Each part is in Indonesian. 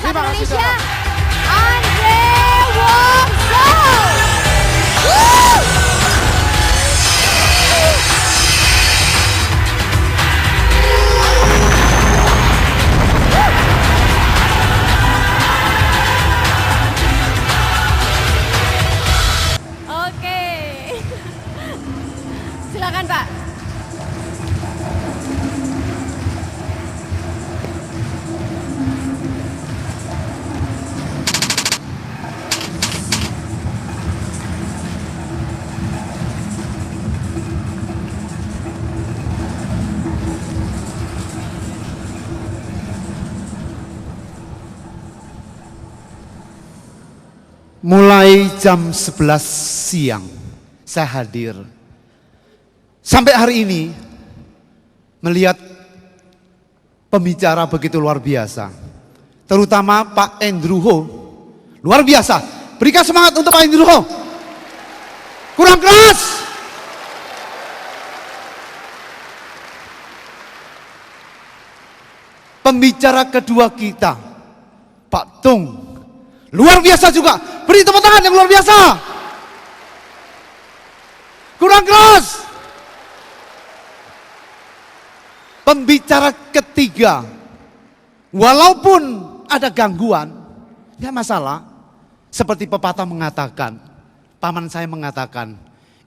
Satu Terima kasih, Indonesia, Bapak. Andre Wongso. Oke, silakan Pak. Mulai jam 11 siang saya hadir. Sampai hari ini melihat pembicara begitu luar biasa. Terutama Pak Andrew Ho. Luar biasa. Berikan semangat untuk Pak Andrew Ho. Kurang keras. Pembicara kedua kita, Pak Tung. Luar biasa juga. Beri tepuk tangan yang luar biasa. Kurang keras. Pembicara ketiga, walaupun ada gangguan, tidak masalah. Seperti pepatah mengatakan, paman saya mengatakan,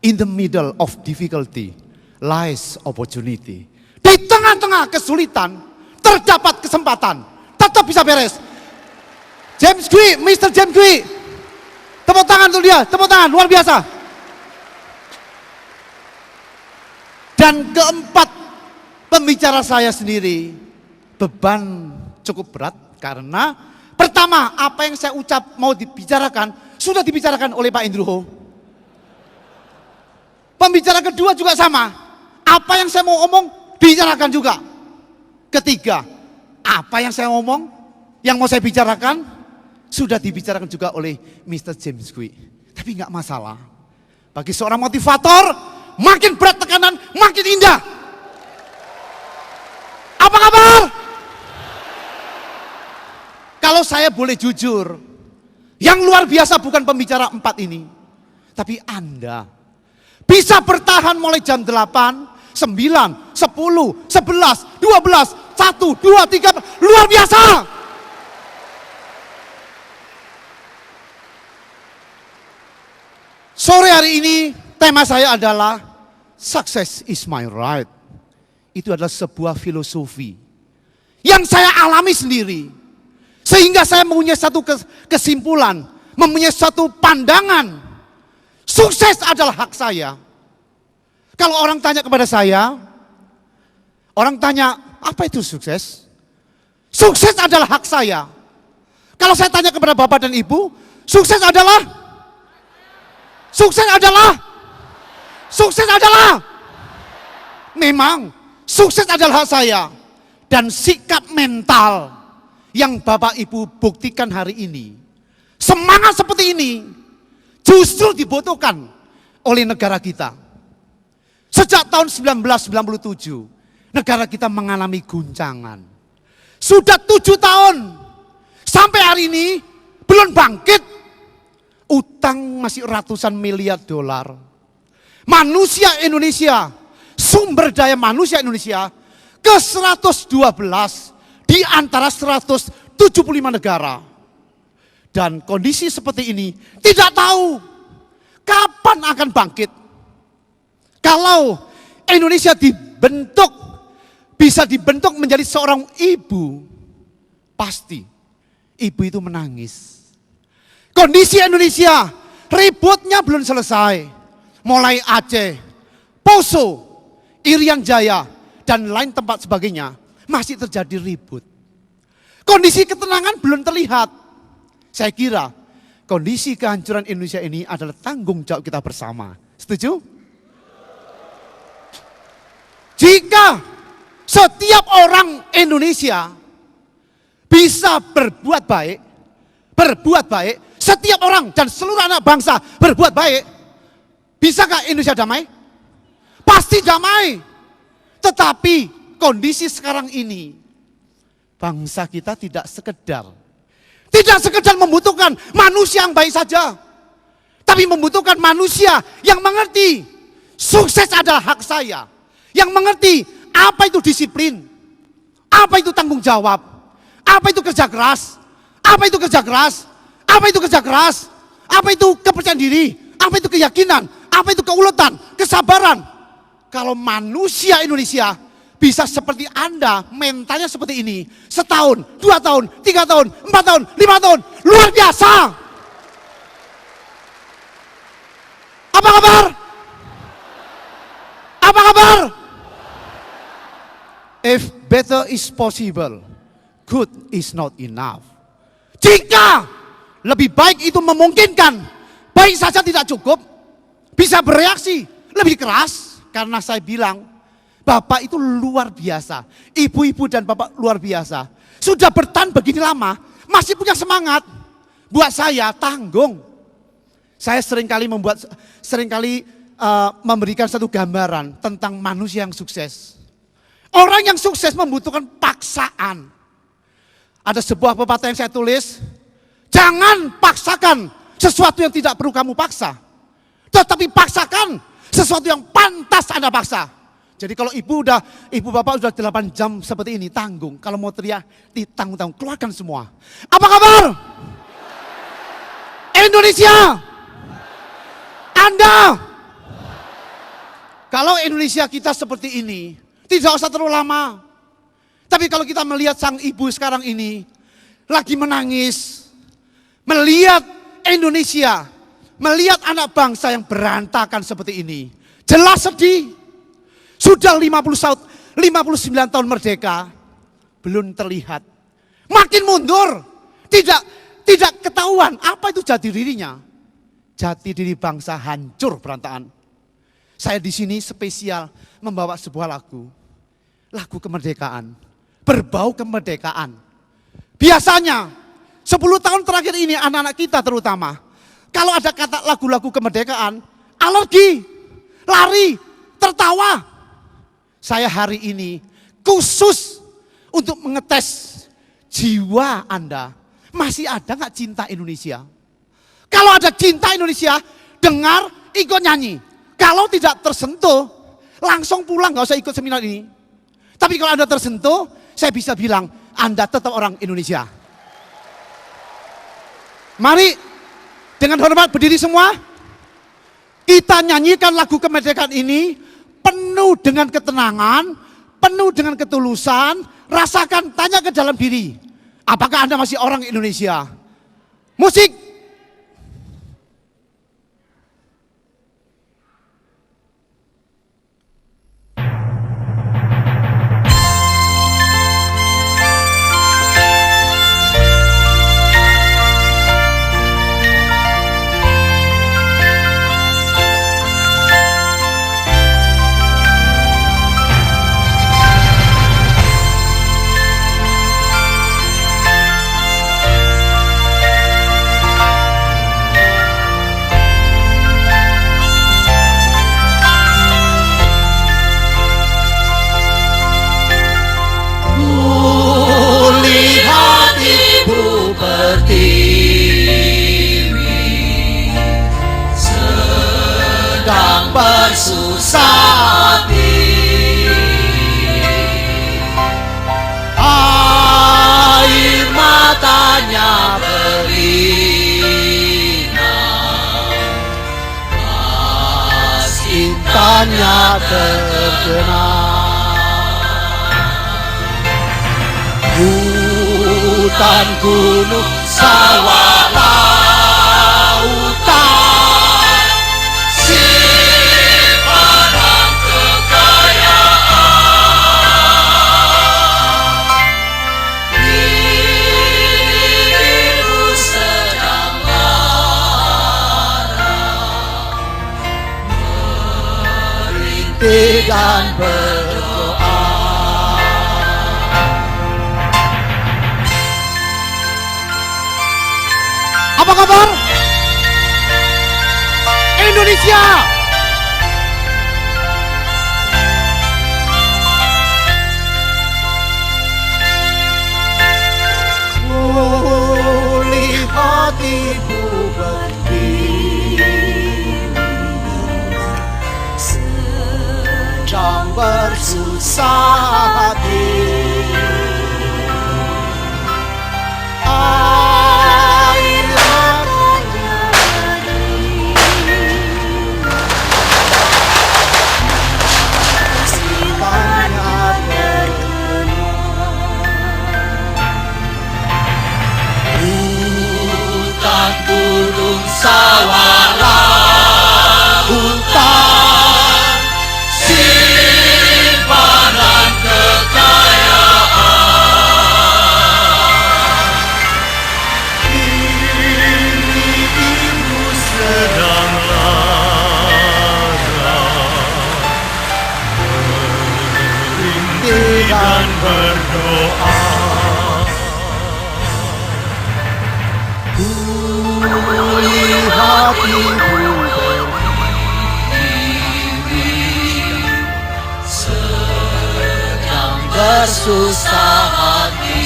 in the middle of difficulty lies opportunity. Di tengah-tengah kesulitan terdapat kesempatan. Tetap bisa beres. James Kui, Mr. James Kui. Tepuk tangan untuk dia, tepuk tangan, luar biasa. Dan keempat, pembicara saya sendiri, beban cukup berat karena pertama, apa yang saya ucap mau dibicarakan, sudah dibicarakan oleh Pak Andrew Ho. Pembicara kedua juga sama, apa yang saya mau omong, dibicarakan juga. Ketiga, apa yang saya ngomong, yang mau saya bicarakan, sudah dibicarakan juga oleh Mr. James Kui. Tapi nggak masalah. Bagi seorang motivator, makin berat tekanan, makin indah. Apa kabar? Kalau saya boleh jujur, yang luar biasa bukan pembicara 4 ini, tapi Anda bisa bertahan mulai jam 8, 9, 10, 11, 12, 1, 2, 3, luar biasa. Sore hari ini tema saya adalah Success is my right. Itu adalah sebuah filosofi yang saya alami sendiri. Sehingga saya mempunyai satu kesimpulan, mempunyai satu pandangan. Sukses adalah hak saya. Kalau orang tanya kepada saya, orang tanya, apa itu sukses? Sukses adalah hak saya. Kalau saya tanya kepada Bapak dan Ibu, sukses adalah memang sukses adalah hak saya. Dan sikap mental yang Bapak Ibu buktikan hari ini, semangat seperti ini justru dibutuhkan oleh negara kita. Sejak tahun 1997 negara kita mengalami guncangan. Sudah 7 tahun sampai hari ini belum bangkit. Utang masih ratusan miliar dolar. Manusia Indonesia, sumber daya manusia Indonesia ke 112 di antara 175 negara. Dan kondisi seperti ini tidak tahu kapan akan bangkit. Kalau Indonesia dibentuk, bisa dibentuk menjadi seorang ibu, pasti ibu itu menangis. Kondisi Indonesia, ributnya belum selesai. Mulai Aceh, Poso, Irian Jaya, dan lain tempat sebagainya, masih terjadi ribut. Kondisi ketenangan belum terlihat. Saya kira kondisi kehancuran Indonesia ini adalah tanggung jawab kita bersama. Setuju? Jika setiap orang Indonesia bisa berbuat baik, setiap orang dan seluruh anak bangsa berbuat baik, bisakah Indonesia damai? Pasti damai. Tetapi kondisi sekarang ini, bangsa kita tidak sekedar Tidak sekedar membutuhkan manusia yang baik saja, tapi membutuhkan manusia yang mengerti sukses adalah hak saya, yang mengerti apa itu disiplin, apa itu tanggung jawab, apa itu kerja keras, apa itu kerja keras, apa itu kerja keras, apa itu kepercayaan diri, apa itu keyakinan, apa itu keuletan, kesabaran. Kalau manusia Indonesia bisa seperti Anda, mentalnya seperti ini, setahun, 2 tahun, 3 tahun, 4 tahun, 5 tahun, luar biasa. Apa kabar? Apa kabar? If better is possible, good is not enough. Jika lebih baik itu memungkinkan, baik saja tidak cukup, bisa bereaksi lebih keras. Karena saya bilang, Bapak itu luar biasa, ibu-ibu dan Bapak luar biasa. Sudah bertahan begini lama, masih punya semangat. Buat saya tanggung. Saya seringkali memberikan satu gambaran tentang manusia yang sukses. Orang yang sukses membutuhkan paksaan. Ada sebuah pepatah yang saya tulis, jangan paksakan sesuatu yang tidak perlu kamu paksa, tetapi paksakan sesuatu yang pantas Anda paksa. Jadi kalau ibu bapak sudah 8 jam seperti ini, tanggung. Kalau mau teriak, ditanggung-tanggung, keluarkan semua. Apa kabar? Indonesia, Anda. Kalau Indonesia kita seperti ini, tidak usah terlalu lama. Tapi kalau kita melihat sang ibu sekarang ini, lagi menangis, melihat Indonesia, melihat anak bangsa yang berantakan seperti ini, jelas sedih. Sudah 59 tahun merdeka, belum terlihat. Makin mundur, tidak ketahuan apa itu jati dirinya. Jati diri bangsa hancur berantakan. Saya di sini spesial membawa sebuah lagu kemerdekaan, berbau kemerdekaan. Biasanya 10 tahun terakhir ini anak-anak kita terutama, kalau ada kata lagu-lagu kemerdekaan, alergi, lari, tertawa. Saya hari ini khusus untuk mengetes jiwa Anda. Masih ada nggak cinta Indonesia? Kalau ada cinta Indonesia, dengar, ikut nyanyi. Kalau tidak tersentuh, langsung pulang, nggak usah ikut seminar ini. Tapi kalau Anda tersentuh, saya bisa bilang, Anda tetap orang Indonesia. Mari, dengan hormat berdiri semua. Kita nyanyikan lagu kemerdekaan ini, penuh dengan ketenangan, penuh dengan ketulusan. Rasakan, tanya ke dalam diri, apakah Anda masih orang Indonesia? Musik. Bersusah hati, air matanya berlinang, pas intannya terkenang. Hutan, gunung, sawah, lautan, dan berdoa. Apa kabar? Indonesia. ibu berdiri, sedang bersusah hati. Air matanya simpanya hutan, gunung, sawah, lautan, simpanan kekayaan. Kini ibu sedang lara, merintih dan berdoa. Lihat ibu berdiri, sedang bersusah hati.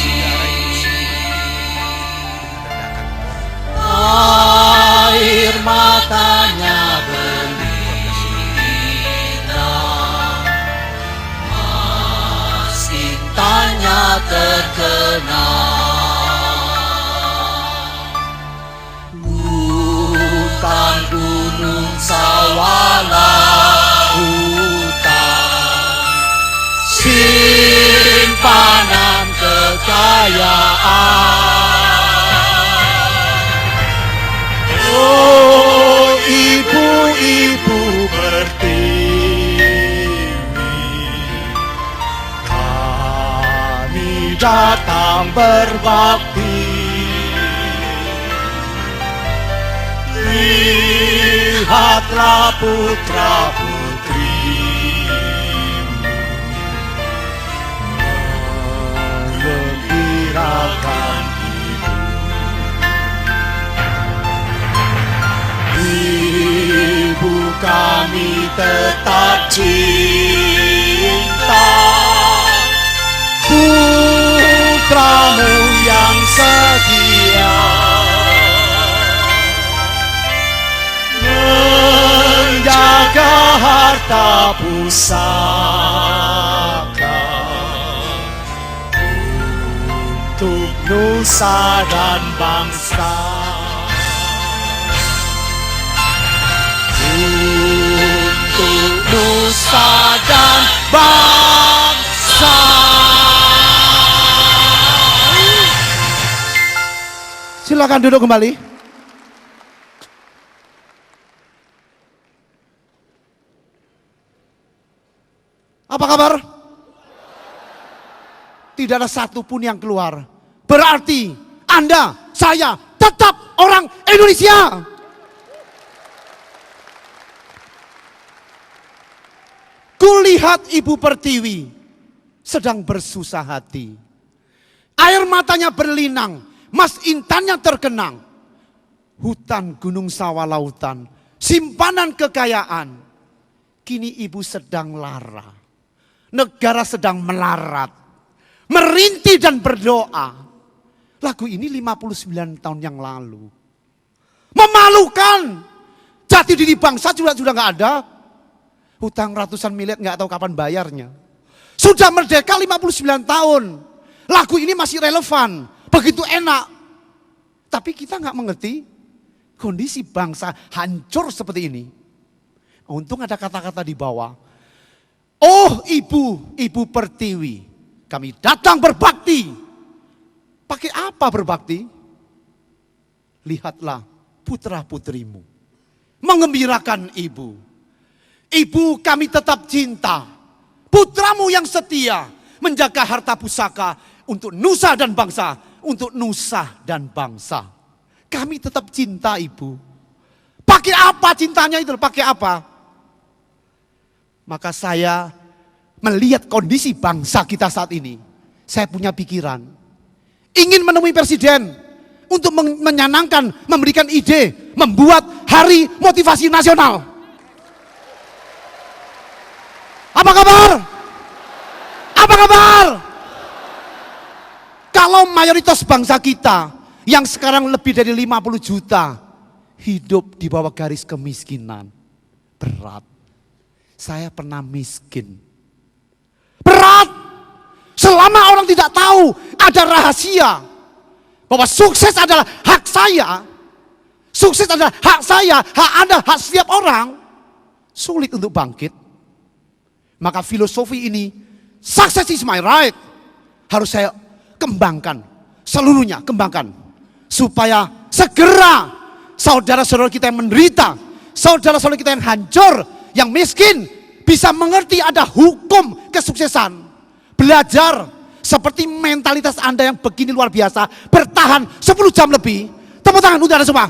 Air matanya berlinang, masih tanya terkenal. Hutan, gunung, sawah, lautan, simpanan kekayaan. Oh, ibu-ibu pertiwi, kami datang berbakti. Lihatlah putra putrimu menggembirakan ibu. Ibu kami tetap cinta putramu yang setia, menjaga harta pusaka untuk nusa dan bangsa. Untuk nusa dan bangsa. Silakan duduk kembali. Apa kabar? Tidak ada satupun yang keluar. Berarti Anda, saya tetap orang Indonesia. Kulihat Ibu Pertiwi sedang bersusah hati. Air matanya berlinang, mas intannya terkenang. Hutan, gunung, sawah, lautan, simpanan kekayaan. Kini ibu sedang lara. Negara sedang melarat, merintih dan berdoa. Lagu ini 59 tahun yang lalu. Memalukan. Jati diri bangsa sudah nggak ada. Hutang ratusan miliar nggak tahu kapan bayarnya. Sudah merdeka 59 tahun. Lagu ini masih relevan, begitu enak. Tapi kita nggak mengerti kondisi bangsa hancur seperti ini. Untung ada kata-kata di bawah. Oh ibu Pertiwi, kami datang berbakti. Pakai apa berbakti? Lihatlah putra putrimu mengembirakan ibu. Ibu kami tetap cinta. Putramu yang setia menjaga harta pusaka untuk nusa dan bangsa. Untuk nusa dan bangsa. Kami tetap cinta ibu. Pakai apa cintanya itu? Pakai apa? Maka saya melihat kondisi bangsa kita saat ini. Saya punya pikiran. Ingin menemui presiden. Untuk menyenangkan, memberikan ide. Membuat hari motivasi nasional. Apa kabar? Apa kabar? Kalau mayoritas bangsa kita yang sekarang lebih dari 50 juta hidup di bawah garis kemiskinan. Berat. Saya pernah miskin. Berat. Selama orang tidak tahu ada rahasia bahwa sukses adalah hak saya. Sukses adalah hak saya, hak Anda, hak setiap orang. Sulit untuk bangkit. Maka filosofi ini, success is my right, harus saya kembangkan. Seluruhnya kembangkan. Supaya segera saudara-saudara kita yang menderita, saudara-saudara kita yang hancur, yang miskin, bisa mengerti ada hukum kesuksesan. Belajar seperti mentalitas Anda yang begini luar biasa, bertahan 10 jam lebih. Tepuk tangan untuk Anda semua.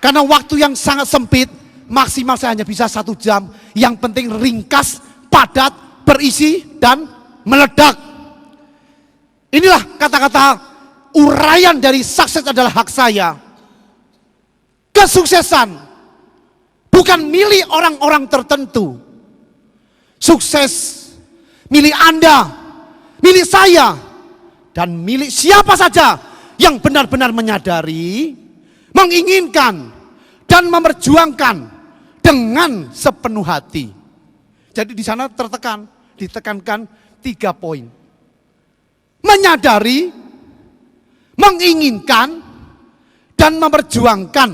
Karena waktu yang sangat sempit, maksimal saya hanya bisa 1 jam. Yang penting ringkas, padat, berisi, dan meledak. Inilah kata-kata uraian dari sukses adalah hak saya. Kesuksesan bukan milik orang-orang tertentu. Sukses milik Anda, milik saya, dan milik siapa saja yang benar-benar menyadari, menginginkan, dan memperjuangkan dengan sepenuh hati. Jadi di sana ditekankan 3 poin. Menyadari, menginginkan, dan memperjuangkan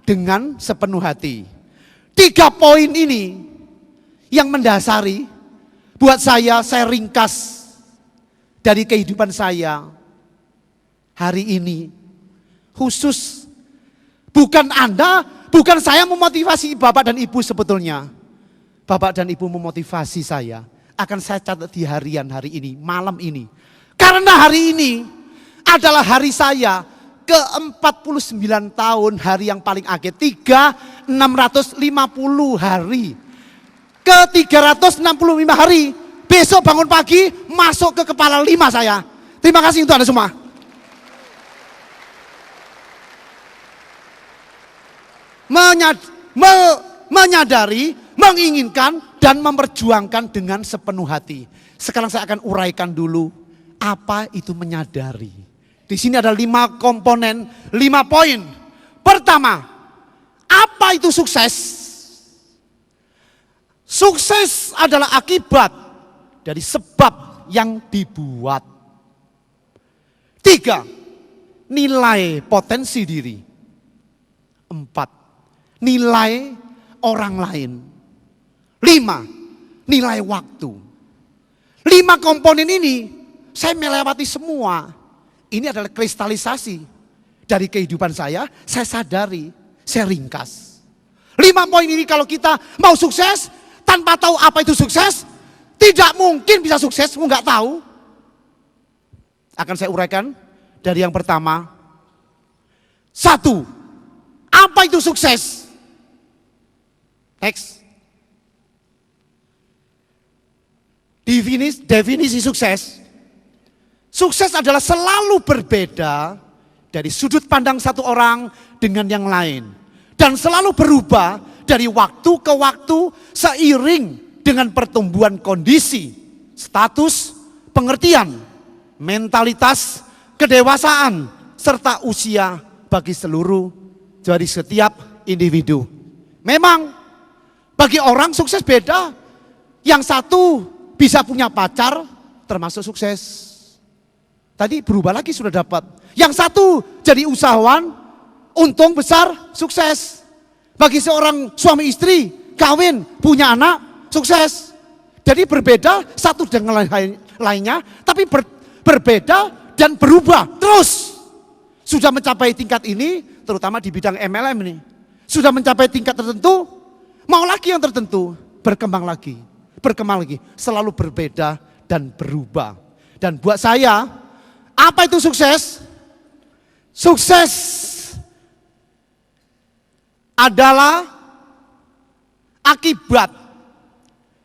dengan sepenuh hati. 3 poin ini yang mendasari buat saya ringkas dari kehidupan saya hari ini. Khusus bukan Anda, bukan saya memotivasi Bapak dan Ibu sebetulnya. Bapak dan Ibu memotivasi saya. Akan saya catat di harian hari ini, malam ini. Karena hari ini adalah hari saya ke-49 tahun, hari yang paling akhir. 650 hari. Ke-365 hari. Besok bangun pagi, masuk ke kepala 5 saya. Terima kasih untuk Anda semua. Menyadari, menginginkan, dan memperjuangkan dengan sepenuh hati. Sekarang saya akan uraikan dulu apa itu menyadari. Di sini ada 5 komponen, 5 poin. Pertama, apa itu sukses? Sukses adalah akibat dari sebab yang dibuat. 3, nilai potensi diri. 4, nilai orang lain. 5, nilai waktu. 5 komponen ini saya melewati semua. Ini adalah kristalisasi dari kehidupan saya sadari, saya ringkas. 5 poin ini kalau kita mau sukses, tanpa tahu apa itu sukses, tidak mungkin bisa sukses, nggak tahu. Akan saya uraikan dari yang pertama. 1, apa itu sukses? Next. Definisi sukses. Sukses adalah selalu berbeda dari sudut pandang satu orang dengan yang lain. Dan selalu berubah dari waktu ke waktu seiring dengan pertumbuhan kondisi, status, pengertian, mentalitas, kedewasaan, serta usia bagi seluruh dari setiap individu. Memang bagi orang sukses beda. Yang satu bisa punya pacar termasuk sukses. Tadi berubah lagi sudah dapat. Yang satu jadi usahawan, untung besar, sukses. Bagi seorang suami istri, kawin, punya anak, sukses. Jadi berbeda satu dengan lainnya, tapi berbeda dan berubah terus. Sudah mencapai tingkat ini, terutama di bidang MLM ini. Sudah mencapai tingkat tertentu, mau lagi yang tertentu, berkembang lagi, selalu berbeda dan berubah. Dan buat saya, apa itu sukses? Sukses adalah akibat.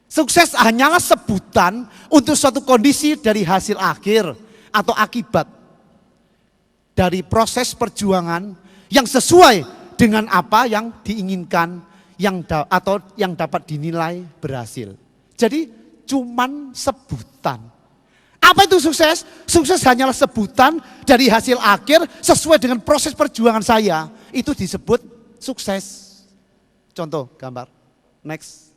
Sukses hanyalah sebutan untuk suatu kondisi dari hasil akhir atau akibat dari proses perjuangan yang sesuai dengan apa yang diinginkan atau yang dapat dinilai berhasil. Jadi cuman sebutan. Apa itu sukses? Sukses hanyalah sebutan dari hasil akhir sesuai dengan proses perjuangan saya. Itu disebut sukses. Contoh gambar. Next.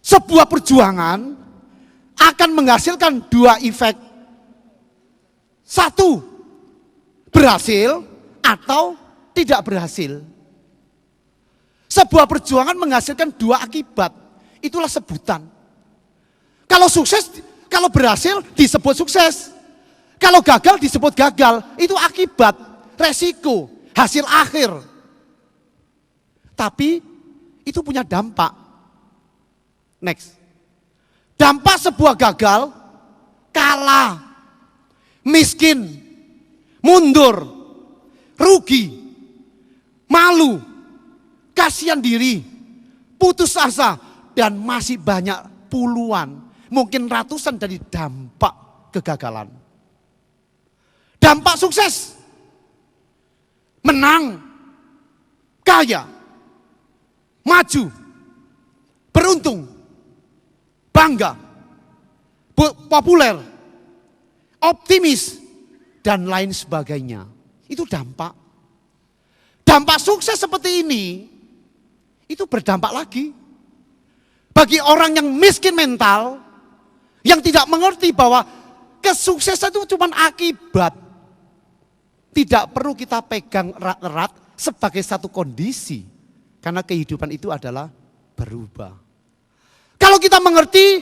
Sebuah perjuangan akan menghasilkan dua efek. Satu, berhasil atau tidak berhasil. Sebuah perjuangan menghasilkan dua akibat. Itulah sebutan. Kalau sukses, kalau berhasil disebut sukses. Kalau gagal disebut gagal. Itu akibat, resiko, hasil akhir. Tapi itu punya dampak. Next. Dampak sebuah gagal, kalah, miskin, mundur, rugi, malu, kasihan diri, putus asa, dan masih banyak puluhan, mungkin ratusan dari dampak kegagalan. Dampak sukses, menang, kaya, maju, beruntung, bangga, populer, optimis, dan lain sebagainya. Itu dampak. Dampak sukses seperti ini, itu berdampak lagi. Bagi orang yang miskin mental, yang tidak mengerti bahwa kesuksesan itu cuma akibat. Tidak perlu kita pegang erat-erat sebagai satu kondisi. Karena kehidupan itu adalah berubah. Kalau kita mengerti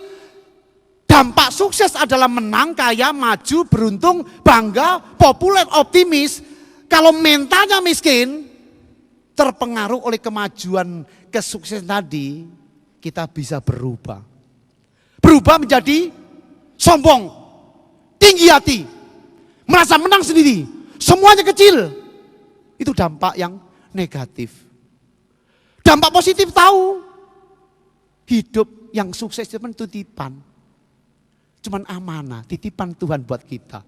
dampak sukses adalah menang, kaya, maju, beruntung, bangga, populer, optimis. Kalau mentalnya miskin, terpengaruh oleh kemajuan kesuksesan tadi, kita bisa berubah. Berubah menjadi sombong, tinggi hati, merasa menang sendiri, semuanya kecil. Itu dampak yang negatif. Dampak positif tahu, hidup yang sukses itu titipan. Cuman amanah, titipan Tuhan buat kita.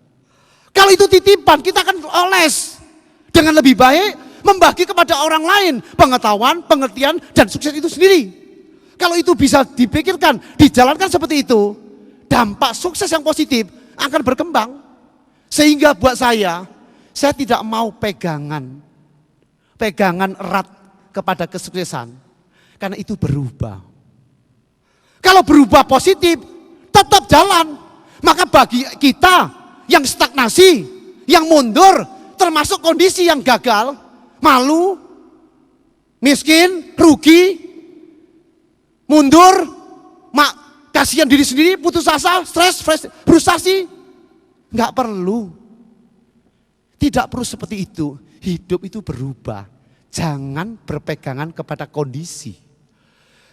Kalau itu titipan, kita akan oles dengan lebih baik, membagi kepada orang lain pengetahuan, pengertian, dan sukses itu sendiri. Kalau itu bisa dipikirkan, dijalankan seperti itu, dampak sukses yang positif akan berkembang. Sehingga buat saya tidak mau pegangan erat kepada kesuksesan. Karena itu berubah. Kalau berubah positif, tetap jalan. Maka bagi kita yang stagnasi, yang mundur, termasuk kondisi yang gagal, malu, miskin, rugi, mundur, kasihan diri sendiri, putus asa, stres, frustasi. Enggak perlu. Tidak perlu seperti itu. Hidup itu berubah. Jangan berpegangan kepada kondisi.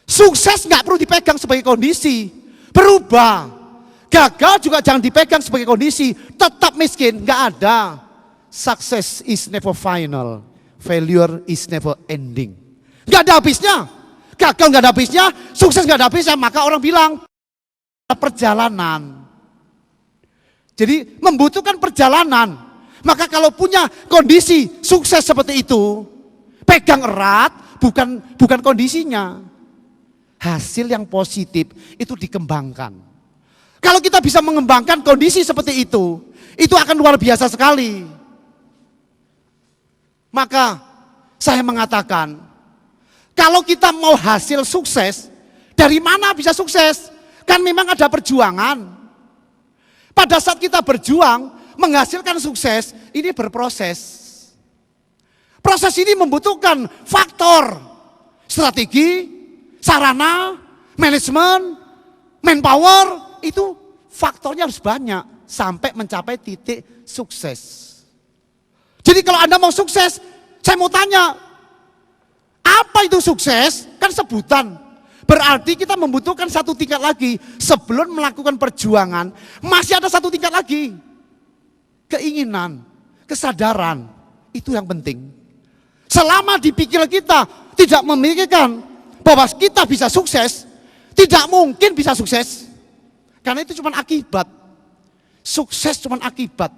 Sukses enggak perlu dipegang sebagai kondisi. Berubah. Gagal juga jangan dipegang sebagai kondisi. Tetap miskin, enggak ada. Success is never final. Failure is never ending. Enggak ada habisnya. Gagal enggak ada habisnya, sukses enggak ada habisnya. Maka orang bilang perjalanan. Jadi membutuhkan perjalanan. Maka kalau punya kondisi sukses seperti itu, pegang erat, bukan kondisinya. Hasil yang positif itu dikembangkan. Kalau kita bisa mengembangkan kondisi seperti itu akan luar biasa sekali. Maka saya mengatakan, kalau kita mau hasil sukses, dari mana bisa sukses? Kan memang ada perjuangan. Pada saat kita berjuang, menghasilkan sukses, ini berproses. Proses ini membutuhkan faktor, strategi, sarana, manajemen, manpower, itu faktornya harus banyak sampai mencapai titik sukses. Jadi kalau Anda mau sukses, saya mau tanya, apa itu sukses? Kan sebutan. Berarti kita membutuhkan satu tingkat lagi. Sebelum melakukan perjuangan, masih ada satu tingkat lagi. Keinginan, kesadaran, itu yang penting. Selama di pikiran kita tidak memikirkan bahwa kita bisa sukses, tidak mungkin bisa sukses. Karena itu cuma akibat. Sukses cuma akibat.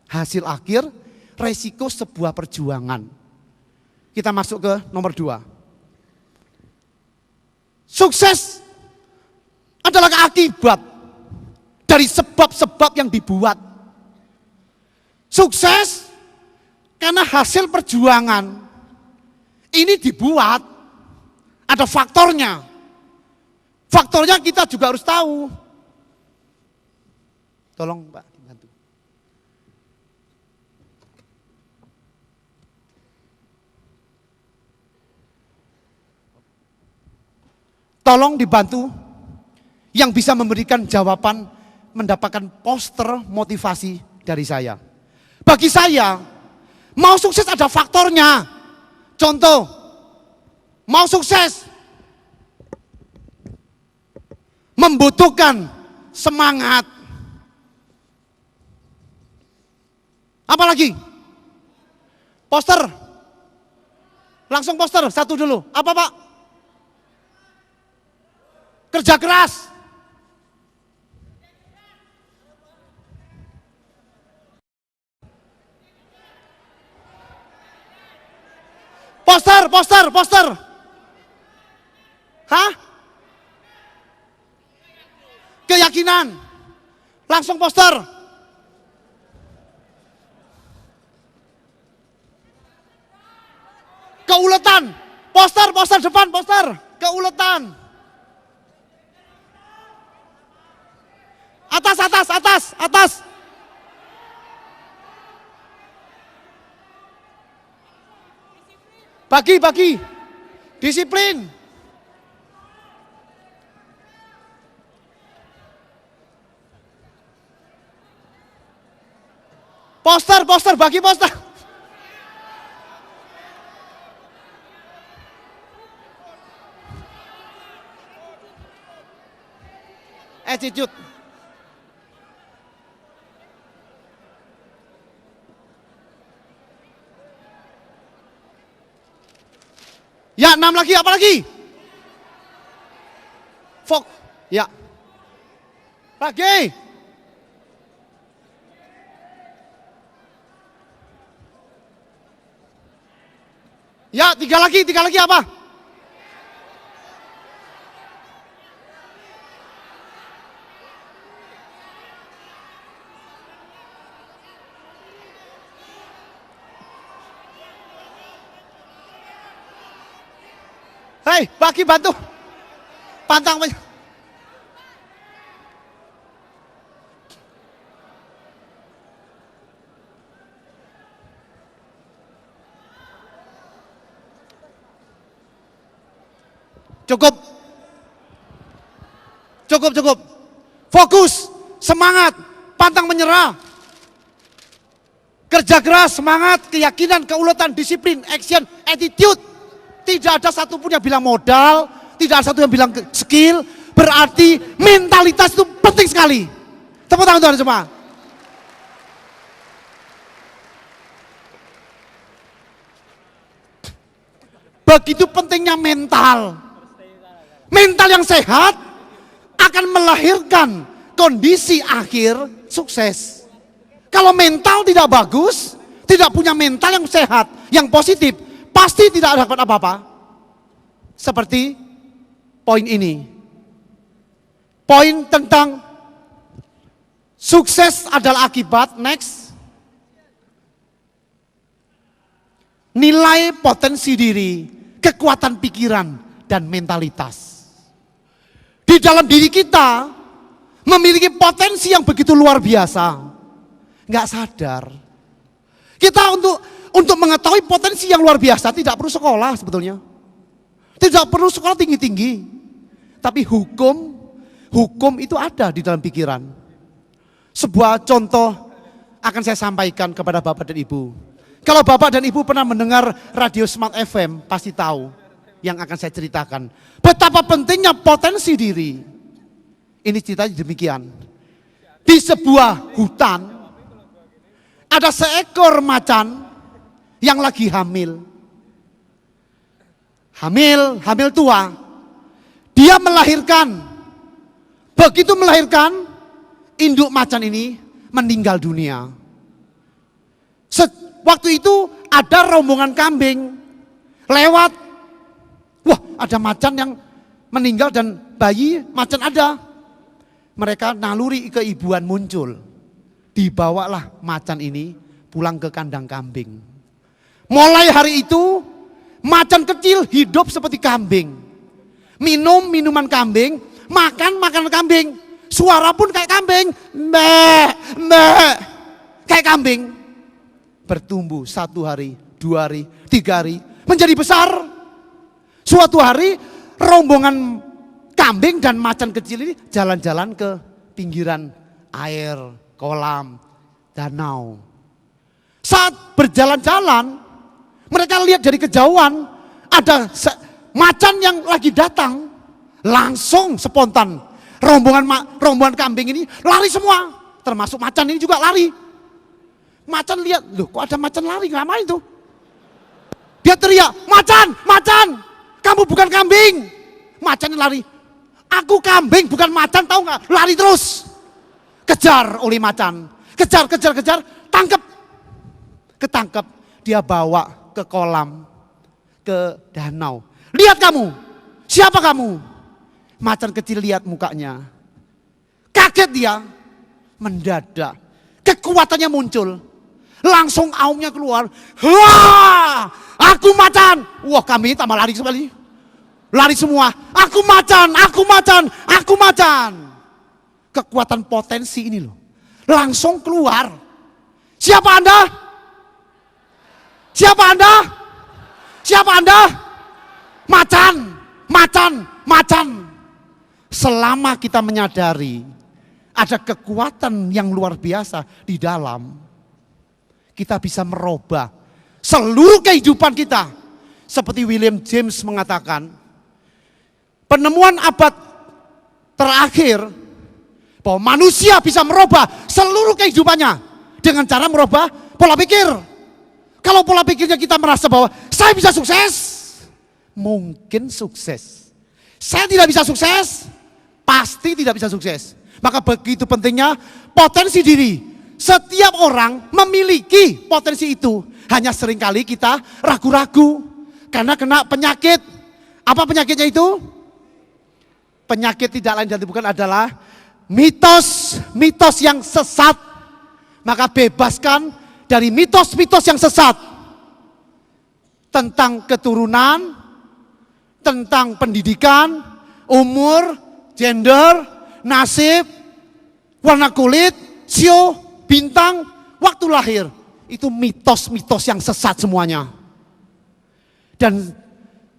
Hasil akhir, resiko sebuah perjuangan. Kita masuk ke nomor 2. Sukses adalah akibat dari sebab-sebab yang dibuat. Sukses karena hasil perjuangan ini dibuat, ada faktornya. Faktornya kita juga harus tahu. Tolong Pak, dibantu. Tolong dibantu yang bisa memberikan jawaban, mendapatkan poster motivasi dari saya. Bagi saya, mau sukses ada faktornya. Contoh, mau sukses membutuhkan semangat. Apalagi? Poster. Langsung poster, satu dulu. Apa Pak? Kerja keras. Poster. Hah? Keyakinan. Langsung poster. Keuletan. Poster depan, poster. Keuletan. Atas. Bagi. Disiplin. Poster, bagi poster. Attitude. Ya, 6 lagi, apa lagi? Ya. Lagi. Ya, 3 lagi apa? Hei, bagi bantu. Pantang. Cukup. Fokus, semangat, pantang menyerah. Kerja keras, semangat, keyakinan, keuletan, disiplin, action, attitude. Tidak ada satupun yang bilang modal, tidak ada satu yang bilang skill. Berarti mentalitas itu penting sekali. Tepuk tangan Tuhan semua. Begitu pentingnya mental. Mental yang sehat akan melahirkan kondisi akhir sukses. Kalau mental tidak bagus, tidak punya mental yang sehat, yang positif, pasti tidak dapat apa-apa. Seperti poin ini. Poin tentang sukses adalah akibat, next. Nilai potensi diri, kekuatan pikiran, dan mentalitas. Di dalam diri kita memiliki potensi yang begitu luar biasa. Nggak sadar. Kita untuk mengetahui potensi yang luar biasa tidak perlu sekolah sebetulnya. Tidak perlu sekolah tinggi-tinggi. Tapi hukum itu ada di dalam pikiran. Sebuah contoh akan saya sampaikan kepada Bapak dan Ibu. Kalau Bapak dan Ibu pernah mendengar radio Smart FM, pasti tahu yang akan saya ceritakan. Betapa pentingnya potensi diri. Ini ceritanya demikian. Di sebuah hutan, ada seekor macan yang lagi hamil. Hamil tua. Dia melahirkan. Begitu melahirkan, induk macan ini meninggal dunia. Waktu itu ada rombongan kambing lewat. Wah, ada macan yang meninggal dan bayi macan ada. mereka naluri keibuan muncul. Dibawalah macan ini pulang ke kandang kambing. Mulai hari itu macan kecil hidup seperti kambing. Minum minuman kambing, makan makanan kambing. Suara pun kayak kambing. Mbak, mbak. Kayak kambing. Bertumbuh 1 hari, 2 hari, 3 hari. Menjadi besar. Suatu hari rombongan kambing dan macan kecil ini jalan-jalan ke pinggiran air, kolam, danau. Saat berjalan-jalan, mereka lihat dari kejauhan ada macan yang lagi datang. Langsung spontan rombongan kambing ini lari semua, termasuk macan ini juga lari. Macan lihat, loh kok ada macan lari, ngapain tuh? Dia teriak, macan, macan, kamu bukan kambing. Macan lari, aku kambing bukan macan, tahu nggak? Lari terus, kejar oleh macan, kejar, tangkap, ketangkep, dia bawa ke kolam, ke danau. Lihat kamu, siapa kamu? Macan kecil lihat mukanya, kaget dia, mendadak kekuatannya muncul, langsung aumnya keluar. Wah, aku macan. Wah, kami tambah lari sekali. Lari semua. Aku macan, aku macan, aku macan. Kekuatan potensi ini loh. Langsung keluar. Siapa Anda? Siapa Anda? Siapa Anda? Macan, macan, macan. Selama kita menyadari ada kekuatan yang luar biasa di dalam, kita bisa merubah seluruh kehidupan kita. Seperti William James mengatakan, penemuan abad terakhir bahwa manusia bisa merubah seluruh kehidupannya dengan cara merubah pola pikir. Kalau pola pikirnya kita merasa bahwa saya bisa sukses, mungkin sukses. Saya tidak bisa sukses, pasti tidak bisa sukses. Maka begitu pentingnya potensi diri. Setiap orang memiliki potensi itu. Hanya seringkali kita ragu-ragu karena kena penyakit. Apa penyakitnya itu? Penyakit tidak lain dan bukan adalah mitos-mitos yang sesat. Maka bebaskan dari mitos-mitos yang sesat. Tentang keturunan, tentang pendidikan, umur, gender, nasib, warna kulit, sio, bintang, waktu lahir. Itu mitos-mitos yang sesat semuanya. Dan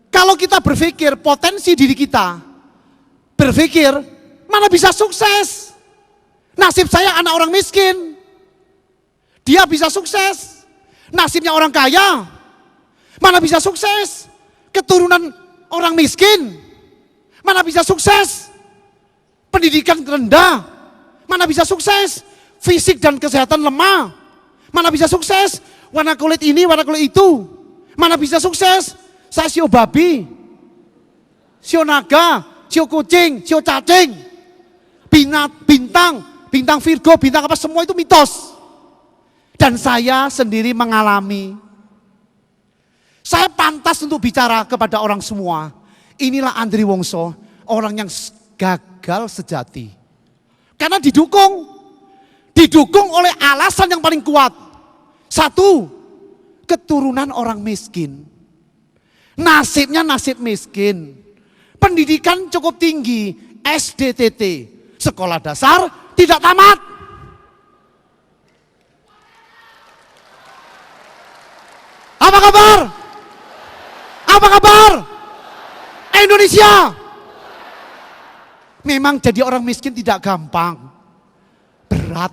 kalau kita berpikir potensi diri kita, berpikir mana bisa sukses. Nasib saya anak orang miskin, dia bisa sukses. Nasibnya orang kaya, mana bisa sukses. Keturunan orang miskin, mana bisa sukses. Pendidikan rendah, mana bisa sukses. Fisik dan kesehatan lemah, mana bisa sukses. Warna kulit ini, warna kulit itu, mana bisa sukses. Saya sio babi, sio naga, sio kucing, sio cacing, bintang Virgo, bintang apa, semua itu mitos. Dan saya sendiri mengalami. Saya pantas untuk bicara kepada orang semua. Inilah Andri Wongso, orang yang gagal sejati. Karena didukung oleh alasan yang paling kuat. Satu, keturunan orang miskin. Nasibnya nasib miskin. Pendidikan cukup tinggi, SDTT, sekolah dasar tidak tamat. Apa kabar? Apa kabar? Indonesia. Memang jadi orang miskin tidak gampang, berat.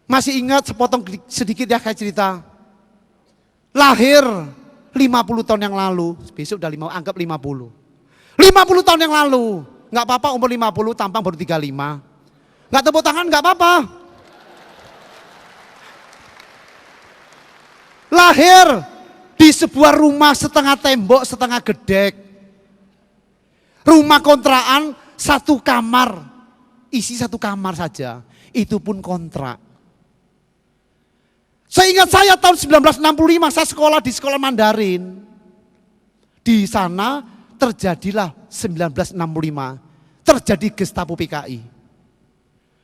Masih ingat sepotong sedikit ya kayak cerita. Lahir 50 tahun yang lalu, besok udah anggap 50. 50 tahun yang lalu, nggak apa-apa umur 50, tampang baru 35. Nggak tepuk tangan nggak apa-apa. Lahir di sebuah rumah setengah tembok, setengah gedek. Rumah kontrakan 1 kamar, isi 1 kamar saja, itu pun kontrak. Seingat saya tahun 1965 saya sekolah di sekolah Mandarin. Di sana terjadilah 1965, terjadi Gestapo PKI.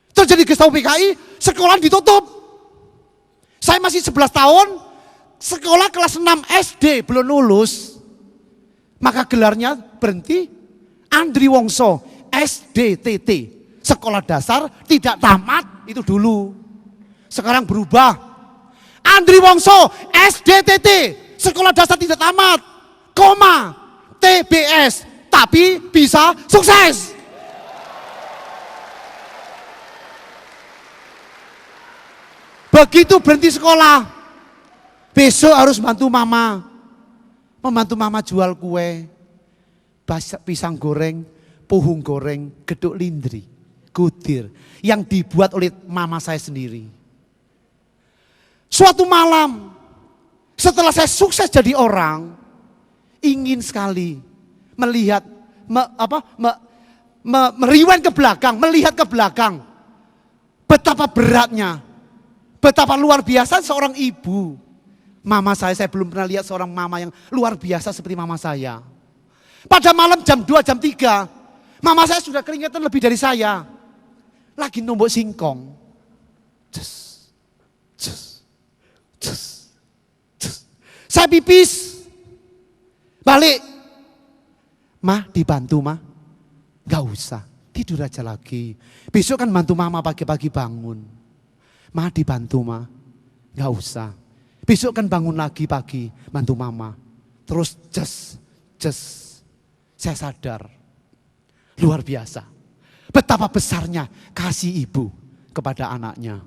Terjadi Gestapo PKI, sekolah ditutup. Saya masih 11 tahun, sekolah kelas 6 SD belum lulus. Maka gelarnya berhenti, Andri Wongso, SDTT. Sekolah dasar tidak tamat, itu dulu. Sekarang berubah. Andri Wongso, SDTT. Sekolah dasar tidak tamat, koma, TBS. Tapi bisa sukses. Begitu berhenti sekolah, besok harus bantu mama. Membantu mama jual kue, pisang goreng, puhung goreng, geduk lindri, kudir. Yang dibuat oleh mama saya sendiri. Suatu malam, setelah saya sukses jadi orang, ingin sekali melihat, meriwan ke belakang, melihat ke belakang. Betapa beratnya, betapa luar biasa seorang ibu. Mama saya belum pernah lihat seorang mama yang luar biasa seperti mama saya. Pada malam jam 2, jam 3, mama saya sudah keringetan lebih dari saya. Lagi nombok singkong. Cus, cus, cus, cus. Saya pipis. Balik. Mah, dibantu mah? Gak usah, tidur aja lagi. Besok kan bantu mama pagi-pagi bangun. Mah, dibantu mah? Gak usah. Besok kan bangun lagi pagi, bantu mama. Terus just, saya sadar. Luar biasa. Betapa besarnya kasih ibu kepada anaknya.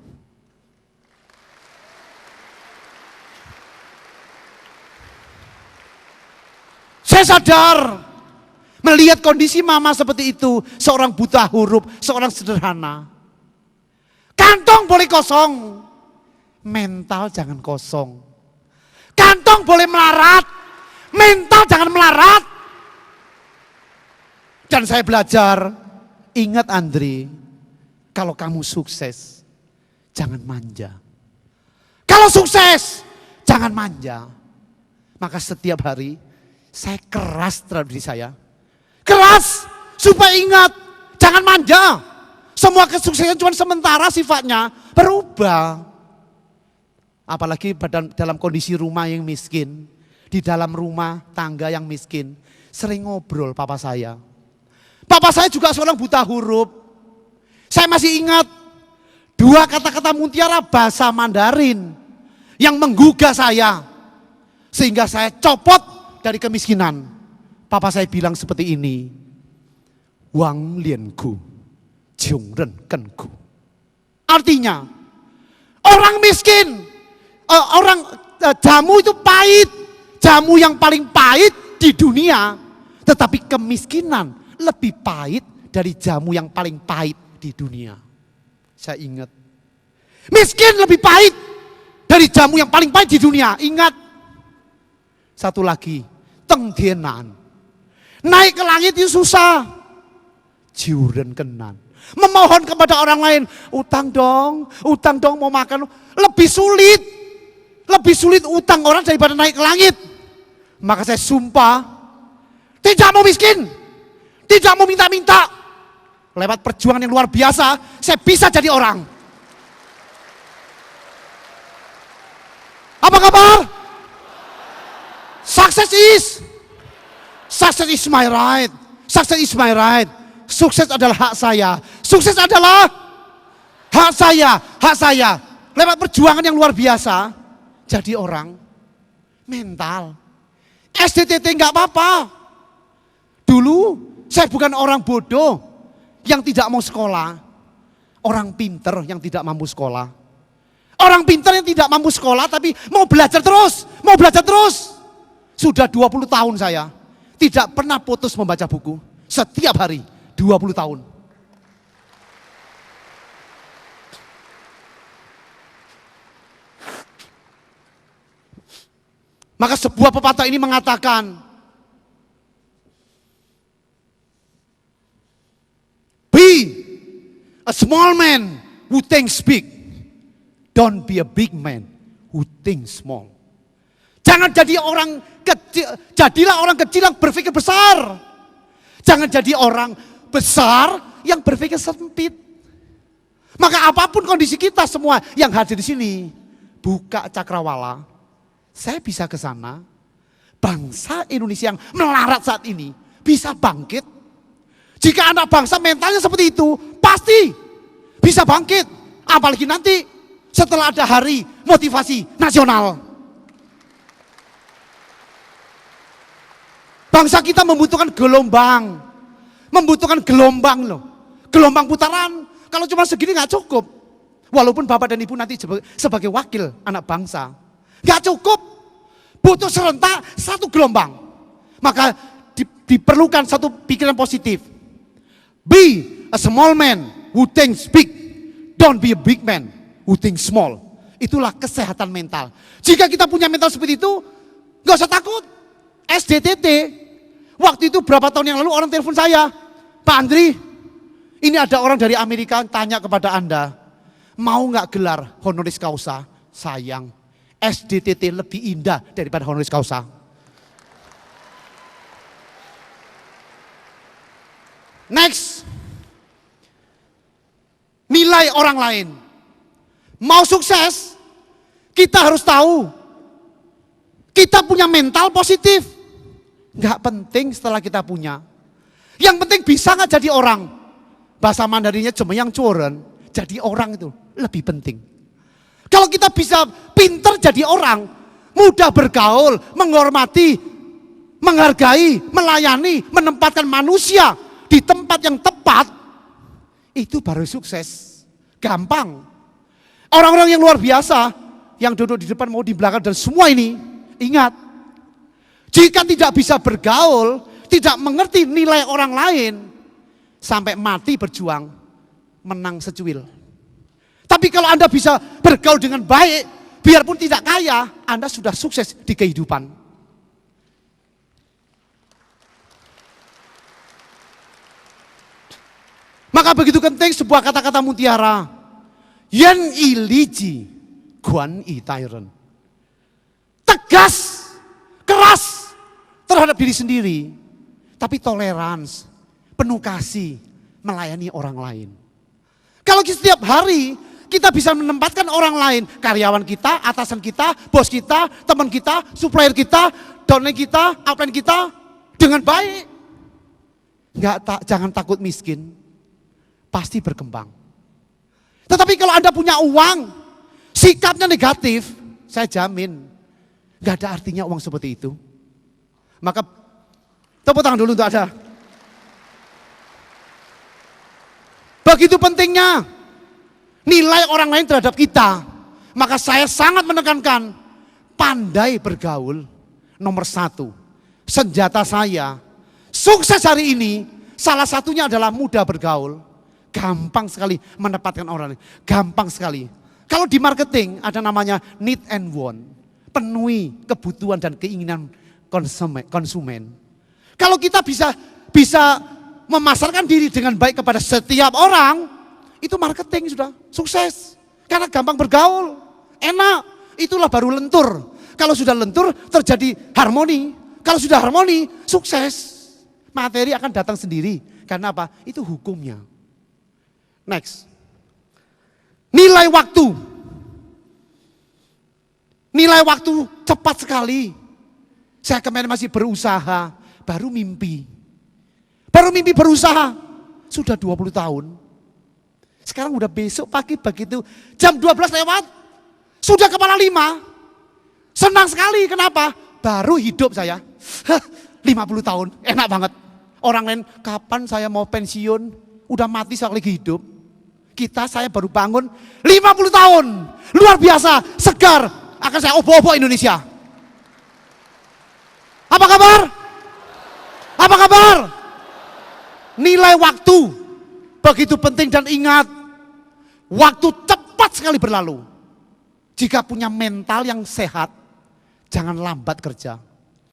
Saya sadar. Melihat kondisi mama seperti itu. Seorang buta huruf, seorang sederhana. Kantong boleh kosong. Mental jangan kosong. Kantong boleh melarat, mental jangan melarat. Dan saya belajar, ingat Andri, kalau kamu sukses, jangan manja. Kalau sukses, jangan manja. Maka setiap hari, saya keras terhadap diri saya. Keras, supaya ingat, jangan manja. Semua kesuksesan cuma sementara sifatnya, berubah. Apalagi dalam kondisi rumah yang miskin, di dalam rumah tangga yang miskin, sering ngobrol papa saya. Papa saya juga seorang buta huruf. Saya masih ingat 2 kata-kata mutiara bahasa Mandarin yang menggugah saya. Sehingga saya copot dari kemiskinan. Papa saya bilang seperti ini, Wang lianku, Jiong ren kenku. Artinya, orang miskin, jamu itu pahit, jamu yang paling pahit di dunia, tetapi kemiskinan lebih pahit dari jamu yang paling pahit di dunia. Saya ingat, miskin lebih pahit dari jamu yang paling pahit di dunia. Ingat, satu lagi, tengtienan, naik ke langit itu susah, jiuren kenan, memohon kepada orang lain, utang dong mau makan, lebih sulit. Lebih sulit utang orang daripada naik ke langit. Maka saya sumpah, tidak mau miskin, tidak mau minta-minta. Lewat perjuangan yang luar biasa, saya bisa jadi orang. Apa kabar? Success is my right. Success is my right. Sukses adalah hak saya. Sukses adalah hak saya. Lewat perjuangan yang luar biasa, jadi orang mental. SDTT enggak apa-apa. Dulu saya bukan orang bodoh yang tidak mau sekolah. Orang pinter yang tidak mampu sekolah. Orang pinter yang tidak mampu sekolah tapi mau belajar terus. Sudah 20 tahun saya tidak pernah putus membaca buku. Setiap hari 20 tahun. Maka sebuah pepatah ini mengatakan, be a small man who thinks big. Don't be a big man who thinks small. Jangan jadi orang kecil, jadilah orang kecil yang berpikir besar. Jangan jadi orang besar, yang berpikir sempit. Maka apapun kondisi kita semua yang hadir di sini, buka cakrawala, saya bisa ke sana. Bangsa Indonesia yang melarat saat ini bisa bangkit. Jika anak bangsa mentalnya seperti itu, pasti bisa bangkit. Apalagi nanti setelah ada hari motivasi nasional. Bangsa kita membutuhkan gelombang. Membutuhkan gelombang loh. Gelombang putaran. Kalau cuma segini nggak cukup. Walaupun Bapak dan Ibu nanti sebagai wakil anak bangsa. Nggak cukup. Butuh serentak satu gelombang. Maka diperlukan satu pikiran positif. Be a small man who thinks big. Don't be a big man who thinks small. Itulah kesehatan mental. Jika kita punya mental seperti itu, nggak usah takut. SDTT. Waktu itu berapa tahun yang lalu orang telepon saya. Pak Andri, ini ada orang dari Amerika tanya kepada Anda. Mau nggak gelar honoris causa? Sayang. SDTT lebih indah daripada honoris causa. Next. Nilai orang lain. Mau sukses, kita harus tahu. Kita punya mental positif. Nggak penting setelah kita punya. Yang penting bisa nggak jadi orang. Bahasa Mandarinnya Jemeyang Curen. Jadi orang itu lebih penting. Kalau kita bisa pinter jadi orang, mudah bergaul, menghormati, menghargai, melayani, menempatkan manusia di tempat yang tepat, itu baru sukses. Gampang. Orang-orang yang luar biasa, yang duduk di depan mau di belakang dan semua ini, ingat, jika tidak bisa bergaul, tidak mengerti nilai orang lain, sampai mati berjuang, menang secuil. Tapi kalau Anda bisa bergaul dengan baik, biarpun tidak kaya, Anda sudah sukses di kehidupan. Maka begitu penting sebuah kata-kata mutiara. Yen iliji, guan i tairen. Tegas, keras terhadap diri sendiri. Tapi tolerans, penuh kasih, melayani orang lain. Kalau setiap hari kita bisa menempatkan orang lain, karyawan kita, atasan kita, bos kita, teman kita, supplier kita, downline kita, upline kita, dengan baik. Jangan takut miskin, pasti berkembang. Tetapi kalau Anda punya uang, sikapnya negatif, saya jamin, gak ada artinya uang seperti itu. Maka tepuk tangan dulu untuk Anda. Begitu pentingnya nilai orang lain terhadap kita. Maka saya sangat menekankan pandai bergaul. Nomor 1, senjata saya sukses hari ini salah satunya adalah mudah bergaul. Gampang sekali menempatkan orang lain. Gampang sekali. Kalau di marketing ada namanya need and want. Penuhi kebutuhan dan keinginan konsumen. Kalau kita bisa memasarkan diri dengan baik kepada setiap orang, itu marketing sudah sukses. Karena gampang bergaul, enak, itulah baru lentur. Kalau sudah lentur terjadi harmoni. Kalau sudah harmoni, sukses. Materi akan datang sendiri. Karena apa? Itu hukumnya. Next. Nilai waktu. Nilai waktu cepat sekali. Saya kemarin masih berusaha, baru mimpi. Baru mimpi berusaha, sudah 20 tahun. Sekarang udah besok pagi begitu, jam 12 lewat, sudah kepala 5. Senang sekali, kenapa? Baru hidup saya, 50 tahun, enak banget. Orang lain, kapan saya mau pensiun, udah mati saya lagi hidup. Saya baru bangun, 50 tahun, luar biasa, segar, akan saya obo-obo Indonesia. Apa kabar? Apa kabar? Nilai waktu begitu penting dan ingat, waktu cepat sekali berlalu. Jika punya mental yang sehat, jangan lambat kerja.